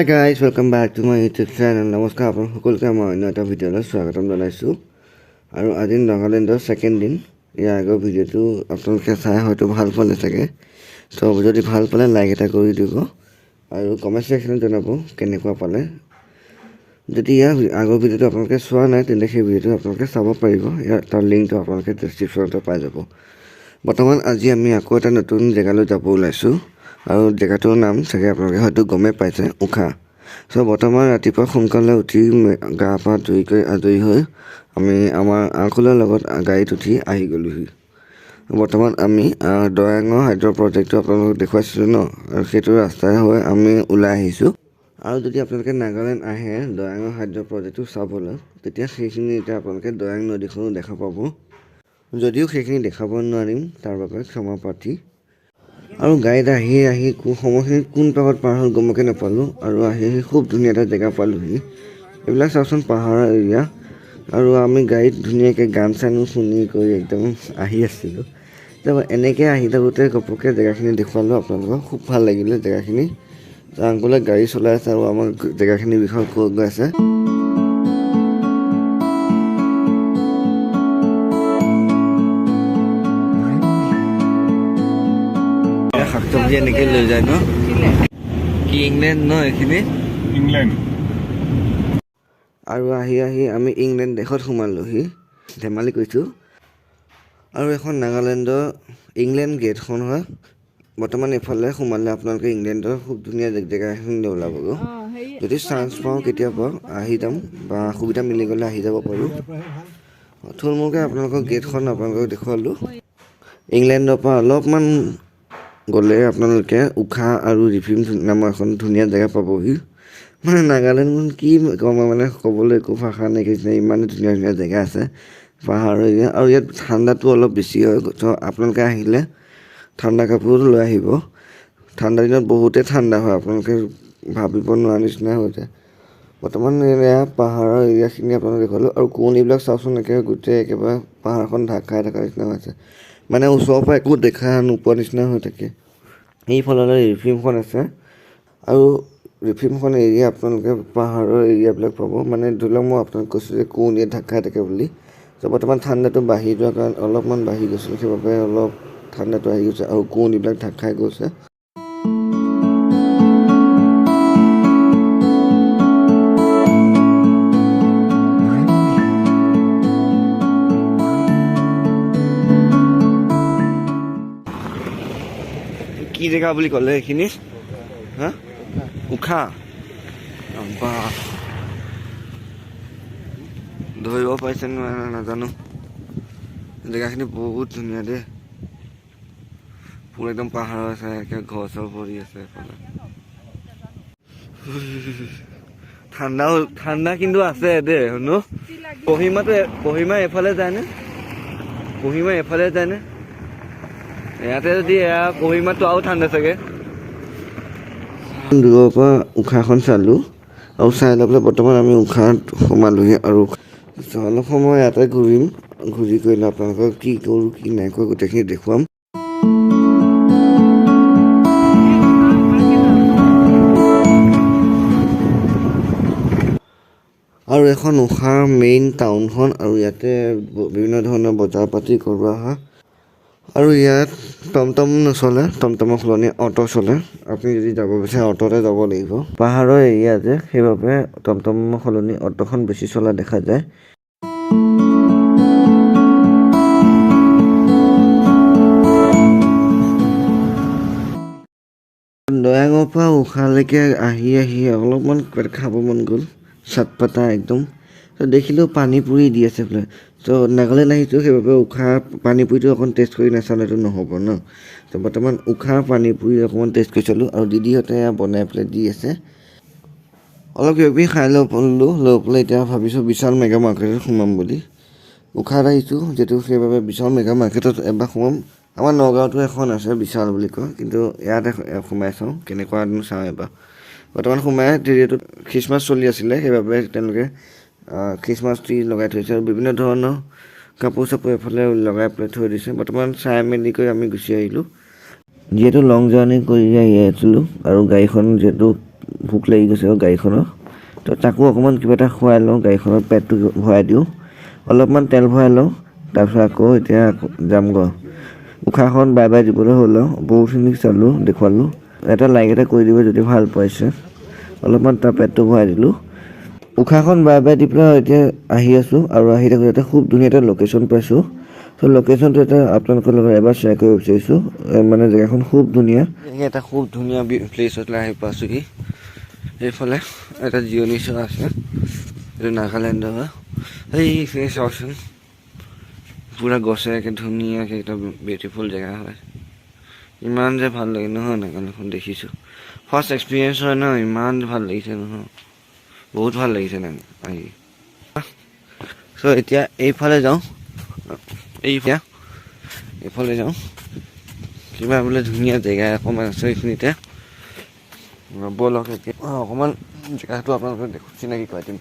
Hi guys, welcome back to my YouTube channel. নমস্কাৰ আপোনালোক সকলোকে মই অন্য এটা ভিডিঅ'লৈ স্বাগতম জনাইছোঁ আৰু আজি নাগালেণ্ডৰ ছেকেণ্ড দিন। ইয়াৰ আগৰ ভিডিঅ'টো আপোনালোকে চাই হয়তো ভাল পালে চাগে। তো যদি ভাল পালে লাইক এটা কৰি দিব আৰু কমেণ্ট ছেকশ্যনত জনাব কেনেকুৱা পালে। যদি ইয়াৰ আগৰ ভিডিঅ'টো আপোনালোকে চোৱা নাই তেন্তে সেই ভিডিঅ'টো আপোনালোকে চাব পাৰিব। ইয়াৰ তাৰ লিংকটো আপোনালোকে ডেছক্ৰিপশ্যনতে পাই যাব। বৰ্তমান আজি আমি আকৌ এটা নতুন জেগালৈ যাব ওলাইছোঁ আৰু জেগাটোৰ নাম চাগে আপোনালোকে হয়তো গমেই পাইছে, উখা। বৰ্তমান ৰাতিপুৱা সোনকালে উঠি গা পা ধুই কৰি আজৰি হৈ আমি আমাৰ আংকুলৰ লগত গাড়ীত উঠি আহি গ'লোহি। বৰ্তমান আমি দয়াঙৰ হাইড্ৰ প্ৰজেক্টটো আপোনালোকক দেখুৱাইছিলোঁ ন, আৰু সেইটো ৰাস্তাৰে হৈ আমি ওলাই আহিছোঁ। আৰু যদি আপোনালোকে নাগালেণ্ড আহে দয়াঙৰ হাইড্ৰ প্ৰজেক্টটো চাবলৈ, তেতিয়া সেইখিনি এতিয়া আপোনালোকে দয়াং নদীখনো দেখা পাব। যদিও সেইখিনি দেখাব নোৱাৰিম তাৰ বাবে ক্ষমা প্ৰাৰ্থী। আৰু গাড়ীত আহি সময়খিনিত কোন পাকত পাৰ হ'ল গমকে নাপালোঁ আৰু আহি খুব ধুনীয়া এটা জেগা পালোঁহি। এইবিলাক চাওকচোন পাহাৰৰ এৰিয়া, আৰু আমি গাড়ীত ধুনীয়াকৈ গান চানো শুনি কৰি একদম আহি আছিলোঁ। এনেকৈ আহি থাকোঁতে ঘপককৈ জেগাখিনি দেখুৱালোঁ আপোনালোকক। খুব ভাল লাগিলে জেগাখিনি। আংকুলে গাড়ী চলাই আছে আৰু আমাক জেগাখিনিৰ বিষয়ে কৈ গৈ আছে। শাক চব্জি এনেকৈ লৈ যায় ন, কি ইংলেণ্ড ন এইখিনি? ইংলেণ্ড। আৰু আহি আমি ইংলেণ্ড দেশত সোমালোহি, ধেমালি কৈছোঁ। আৰু এখন নাগালেণ্ডৰ ইংলেণ্ড গেটখন হয়। বৰ্তমান এইফালে সোমালে আপোনালোকে ইংলেণ্ডৰ খুব ধুনীয়া জেগা এখিনিলৈ ওলাবগৈ। যদি চান্স পাওঁ কেতিয়াবা আহি যাম বা সুবিধা মিলি গ'লে আহি যাব পাৰোঁ। থুলমূলকৈ আপোনালোকৰ গেটখন আপোনালোকক দেখুৱালোঁ। ইংলেণ্ডৰ পৰা অলপমান গ'লে আপোনালোকে উখা আৰু ৰিফিম নামৰ এখন ধুনীয়া জেগা পাবহি। মানে নাগালেণ্ড কি ক'ম, মানে ক'বলৈ একো ভাষা নাইকিয়া, ইমানেই ধুনীয়া ধুনীয়া জেগা আছে পাহাৰৰ এৰিয়া। আৰু ইয়াত ঠাণ্ডাটো অলপ বেছি হয়, তো আপোনালোকে আহিলে ঠাণ্ডা কাপোৰ লৈ আহিব। ঠাণ্ডা দিনত বহুতেই ঠাণ্ডা হয়, আপোনালোকে ভাবিব নোৱাৰা নিচিনা হৈ যায়। বৰ্তমান এয়া পাহাৰৰ এৰিয়াখিনি আপোনালোকে দেখুৱালোঁ। আৰু কুঁৱলীবিলাক চাওকচোন, গোটেই একেবাৰে পাহাৰখন ঢাক খাই থকাৰ নিচিনা হৈছে, মানে ওচৰৰ পৰা একো দেখা নোপোৱা নিচিনা হৈ থাকে। এইফাললৈ ৰিফিমখন আছে, আৰু ৰিফিমখন এৰিয়া আপোনালোকে পাহাৰৰ এৰিয়াবিলাক পাব। মানে ধৰি লওক মই আপোনাক কৈছোঁ যে কুঁৱলীয়ে ঢাক খাই থাকে বুলি। বৰ্তমান ঠাণ্ডাটো বাঢ়ি যোৱাৰ কাৰণে অলপমান বাঢ়ি গৈছিল, সেইবাবে অলপ ঠাণ্ডাটো আহি গৈছে আৰু কুঁৱলীবিলাক ঢাক খাই গৈছে। কি জেগা বুলি ক'লে এইখিনি? হা, উখা? বা ধৰিব পাৰিছে নাজানো। জেগাখিনি বহুত ধুনীয়া দেই, পুৰা একদম পাহাৰৰ আছে, ঘৰ চৰ ভৰি আছে এইফালে। ঠাণ্ডা কিন্তু আছে দেই শুনো। কহিমা এফালে যায়নে? কহিমা এফালে যায়নে? ইয়াতে যদি এয়া কহিমাটো আৰু ঠাণ্ডা চাগে। দূৰৰ পৰা উখাখন চালোঁ, আৰু চাই লৈ পেলাই বৰ্তমান আমি উখাত সোমালোহি। আৰু অলপ সময় ইয়াতে ঘূৰিম, ঘূৰি কৰিলে আপোনালোকক কি কৰোঁ কি নাই কৰা গোটেইখিনি দেখুৱাম। আৰু এখন উখাৰ মেইন টাউনখন, আৰু ইয়াতে বিভিন্ন ধৰণৰ বজাৰ পাতি কৰোৱা হয়। আৰু ইয়াত টমটম নচলে, টমটমৰ সলনি অটো চলে। আপুনি যদি যাব বিচাৰে অটোতে যাব লাগিব। পাহাৰৰ এৰিয়া যে, সেইবাবে টমটমৰ সলনি অটোখন বেছি চলা দেখা যায়। দয়াঙৰ পৰা উখালৈকে আহি অলপমান খাব মন গ'ল, চাটপাতা একদম। দেখিলেও পানী পুৰি দি আছে বোলে। নাগালেণ্ড আহিছোঁ, সেইবাবে উখা পানীপুৰিটো অকণ টেষ্ট কৰি নাচালেতো নহ'ব ন। বৰ্তমান উখা পানীপুৰি অকণমান টেষ্ট কৰি চালোঁ, আৰু দিদিহঁতে বনাই পেলাই দি আছে। অলপ কিবাকিবি খাই লৈ পেলাই এতিয়া ভাবিছোঁ বিশাল মেগা মাৰ্কেটত সোমাম বুলি। উখাত আহিছোঁ যিহেতু, সেইবাবে বিশাল মেগা মাৰ্কেটত এবাৰ সোমাম। আমাৰ নগাঁৱতো এখন আছে বিশাল বুলি কয়, কিন্তু ইয়াতে সোমাই চাওঁ কেনেকুৱানো চাওঁ এবাৰ। বৰ্তমান সোমাই যিহেতু খ্ৰীষ্টমাছ চলি আছিলে, সেইবাবে তেওঁলোকে খ্ৰীষ্টমাছ ট্ৰি লগাই থৈছে, আৰু বিভিন্ন ধৰণৰ কাপোৰ চাপোৰ এফালে লগাই পেলাই থৈ দিছে। বৰ্তমান চাই মেলি কৰি আমি গুচি আহিলোঁ। যিহেতু লং জাৰ্ণি কৰি আহি আছিলোঁ, আৰু গাড়ীখন যিহেতু ভোক লাগি গৈছে গাড়ীখনৰ তো তাকো অকণমান কিবা এটা খুৱাই লওঁ গাড়ীখনৰ পেটটো ভৰাই দিওঁ অলপমান তেল ভৰাই লওঁ তাৰপিছত আকৌ এতিয়া যামগৈ উশাহখন বাই বাই দিবলৈ হ'ল বহুতখিনি চালোঁ দেখুৱালোঁ এটা লাইক এটা কৰি দিব যদি ভাল পাইছে অলপমান তাৰ পেটটো ভৰাই দিলোঁ উশাহখন বাই বাই দি পেলাই এতিয়া আহি আছোঁ আৰু আহি থাকোঁ এটা খুব ধুনীয়া এটা লোকেশ্যন পাইছোঁ তো লোকেশ্যনটো এটা আপোনালোকৰ লগত এবাৰ শ্বেয়াৰ কৰিব বিচাৰিছোঁ মানে জেগাখন খুব ধুনীয়া এটা খুব ধুনীয়া প্লেচত আহি পাইছোঁহি এইফালে এটা জিৰণি চোৱা আছে এইটো নাগালেণ্ডৰ সেই চাওকচোন পুৰা গছেৰে ধুনীয়াকৈ এটা বিউটিফুল জেগা হয় ইমান যে ভাল লাগে নহয় নাগালেণ্ডখন দেখিছোঁ ফাৰ্ষ্ট এক্সপিৰিয়েঞ্চ হয় ন ইমান ভাল লাগিছে নহয় বহুত ভাল লাগিছে আহি চ' এতিয়া এইফালে যাওঁ এইফালে যাওঁ কিবা বোলে ধুনীয়া জেগা অকণমান আছে এইখিনিতে ব'লক এতিয়া অকণমান জেগাটো আপোনালোকে চিনাকি কৰাই দিম